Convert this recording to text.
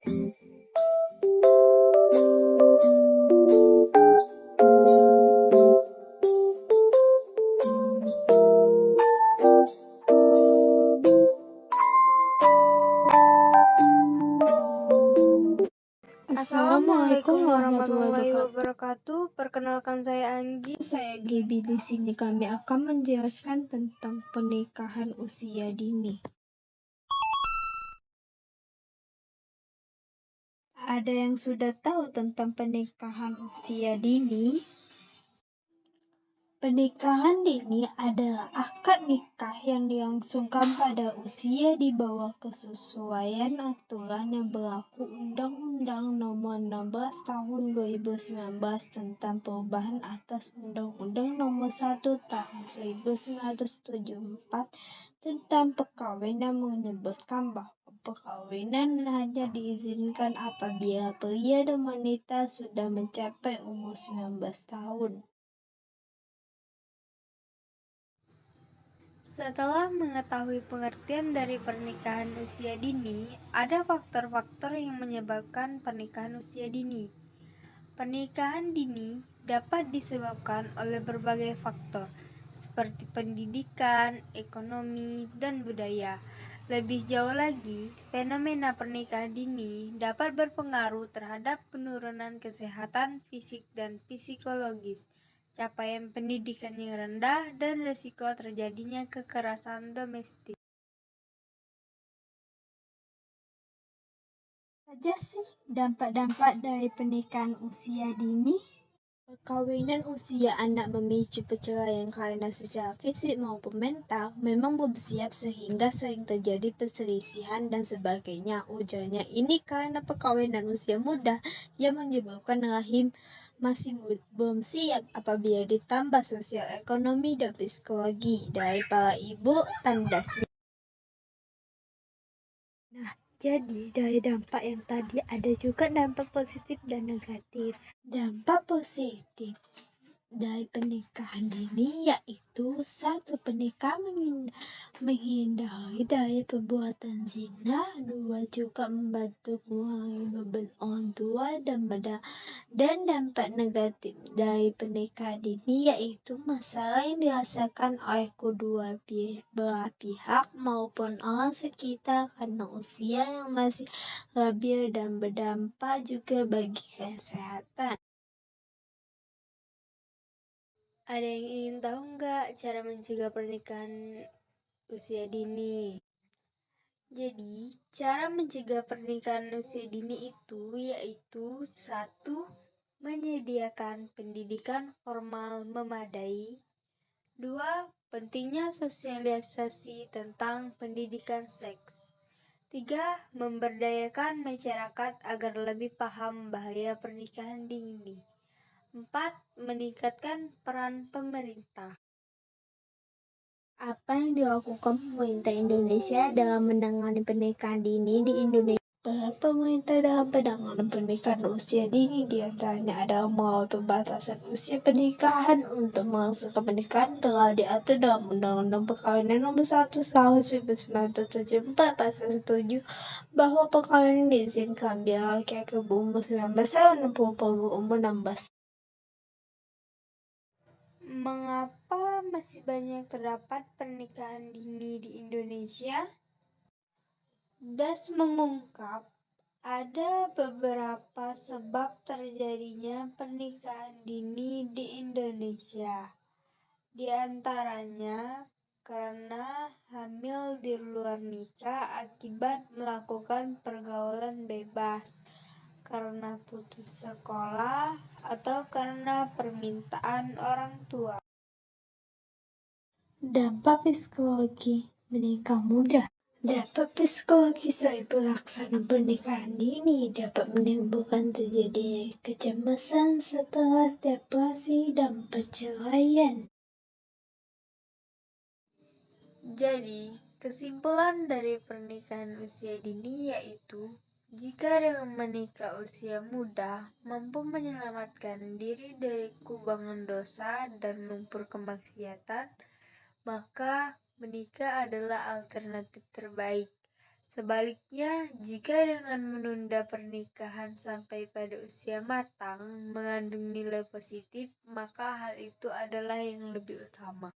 Assalamualaikum warahmatullahi wabarakatuh. Perkenalkan saya Anggi. Saya Gibi. Di sini kami akan menjelaskan tentang pernikahan usia dini. Ada yang sudah tahu tentang pernikahan usia dini? Pernikahan dini adalah akad nikah yang dilangsungkan pada usia di bawah kesesuaian aturan yang berlaku Undang-Undang Nomor 16 Tahun 2019 tentang perubahan atas Undang-Undang Nomor 1 Tahun 1974 tentang perkawinan, menyebutkan bahwa perkawinan hanya diizinkan apabila pria dan wanita sudah mencapai umur 19 tahun. Setelah mengetahui pengertian dari pernikahan usia dini, ada faktor-faktor yang menyebabkan pernikahan usia dini. Pernikahan dini dapat disebabkan oleh berbagai faktor, seperti pendidikan, ekonomi, dan budaya. Lebih jauh lagi, fenomena pernikahan dini dapat berpengaruh terhadap penurunan kesehatan fisik dan psikologis, capaian pendidikan yang rendah, dan risiko terjadinya kekerasan domestik. Saja sih dampak-dampak dari pernikahan usia dini? Perkawinan usia anak memicu perceraian karena secara fisik maupun mental memang belum siap sehingga sering terjadi perselisihan dan sebagainya. Ujarnya ini karena perkawinan usia muda yang menyebabkan rahim masih belum siap apabila ditambah sosial ekonomi dan psikologi dari para ibu tandasnya. Nah, jadi dari dampak yang tadi ada juga dampak positif dan negatif. Dampak positif dari pernikahan dini yaitu satu, pernikahan menghindari dari perbuatan zina. Dua, juga membantu mengurangi beban orang tua dan dampak negatif dari pernikahan dini yaitu masalah yang dirasakan oleh kedua belah pihak maupun orang sekitar karena usia yang masih labil dan berdampak juga bagi kesehatan. Ada yang ingin tahu nggak cara mencegah pernikahan usia dini? Jadi, cara mencegah pernikahan usia dini itu yaitu 1. Menyediakan pendidikan formal memadai. 2. Pentingnya sosialisasi tentang pendidikan seks. 3. Memberdayakan masyarakat agar lebih paham bahaya pernikahan dini. 4. Meningkatkan peran pemerintah. Apa yang dilakukan pemerintah Indonesia dalam menangani pernikahan dini di Indonesia? Peran pemerintah dalam penanganan pernikahan usia dini diantaranya adalah melalui pembatasan usia pernikahan. Untuk melangsungkan pernikahan telah diatur dalam Undang-Undang Perkawinan Nomor 1 Tahun 1974 Pasal 7 bahwa perkawinan diizinkan bila laki-laki berumur 19 tahun dan perempuan berumur 16. Mengapa masih banyak terdapat pernikahan dini di Indonesia? DAS mengungkap ada beberapa sebab terjadinya pernikahan dini di Indonesia. Di antaranya karena hamil di luar nikah akibat melakukan pergaulan bebas, karena putus sekolah, atau karena permintaan orang tua. Dampak psikologi menikah muda. Dampak psikologis dari pelaksanaan pernikahan dini dapat menimbulkan terjadinya kecemasan, stres, depresi, dan perceraian. Jadi, kesimpulan dari pernikahan usia dini yaitu jika dengan menikah usia muda mampu menyelamatkan diri dari kubangan dosa dan lumpur kemaksiatan, maka menikah adalah alternatif terbaik. Sebaliknya, jika dengan menunda pernikahan sampai pada usia matang mengandung nilai positif, maka hal itu adalah yang lebih utama.